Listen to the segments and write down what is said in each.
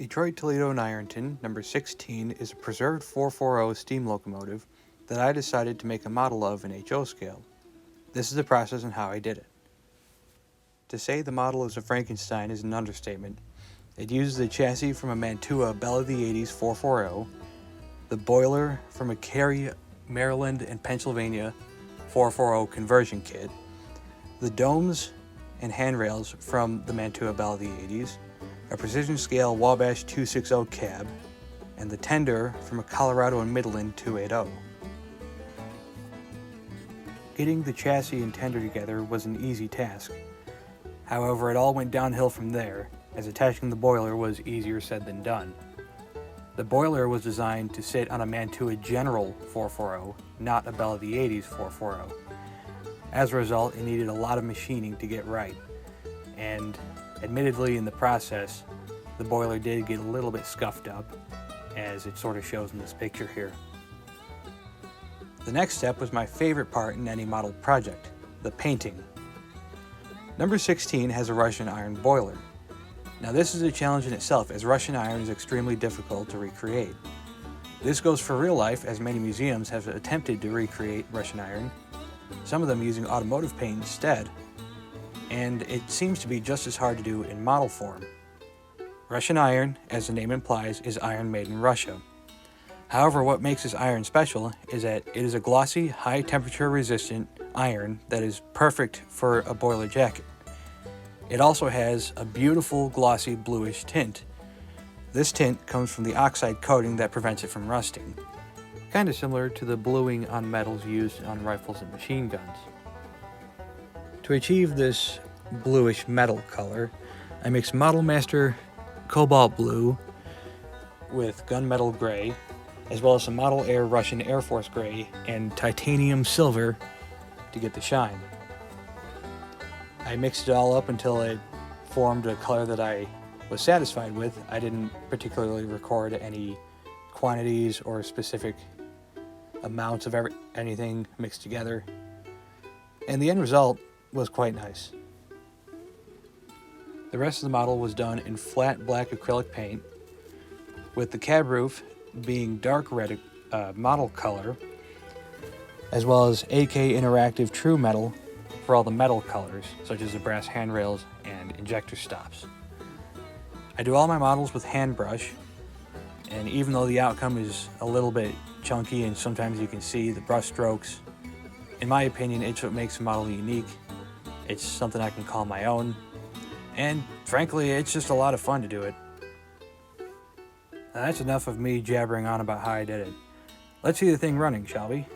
Detroit, Toledo, and Ironton, number 16, is a preserved 440 steam locomotive that I decided to make a model of in HO scale. This is the process and how I did it. To say the model is a Frankenstein is an understatement. It uses the chassis from a Mantua Belle of the 80s 440, the boiler from a Cary, Maryland, and Pennsylvania 440 conversion kit, the domes and handrails from the Mantua Belle of the 80s, a precision scale Wabash 260 cab, and the tender from a Colorado and Midland 280. Getting the chassis and tender together was an easy task. However, it all went downhill from there, as attaching the boiler was easier said than done. The boiler was designed to sit on a Mantua General 440, not a Belle of the 80s 440. As a result, it needed a lot of machining to get right, and admittedly in the process, the boiler did get a little bit scuffed up, as it sort of shows in this picture here. The next step was my favorite part in any model project, the painting. Number 16 has a Russian iron boiler. Now this is a challenge in itself, as Russian iron is extremely difficult to recreate. This goes for real life, as many museums have attempted to recreate Russian iron, some of them using automotive paint instead, and it seems to be just as hard to do in model form. Russian iron, as the name implies, is iron made in Russia. However, what makes this iron special is that it is a glossy, high temperature resistant iron that is perfect for a boiler jacket. It also has a beautiful glossy bluish tint. This tint comes from the oxide coating that prevents it from rusting, kind of similar to the bluing on metals used on rifles and machine guns. To achieve this bluish metal color, I mixed Model Master Cobalt Blue with Gunmetal Gray, as well as some Model Air Russian Air Force Gray and Titanium Silver to get the shine. I mixed it all up until it formed a color that I was satisfied with. I didn't particularly record any quantities or specific amounts of anything mixed together, and the end result was quite nice. The rest of the model was done in flat black acrylic paint, with the cab roof being dark red model color, as well as AK Interactive True Metal for all the metal colors, such as the brass handrails and injector stops. I do all my models with hand brush, and even though the outcome is a little bit chunky and sometimes you can see the brush strokes, in my opinion, it's what makes the model unique. It's something I can call my own, and frankly, it's just a lot of fun to do it. Now that's enough of me jabbering on about how I did it. Let's see the thing running, shall we?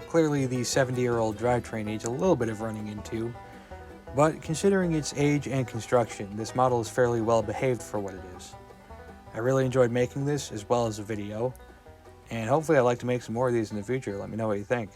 Clearly the 70-year-old drivetrain needs a little bit of running into, but considering its age and construction, this model is fairly well behaved for what it is. I really enjoyed making this as well as the video, and hopefully I'd like to make some more of these in the future. Let me know what you think.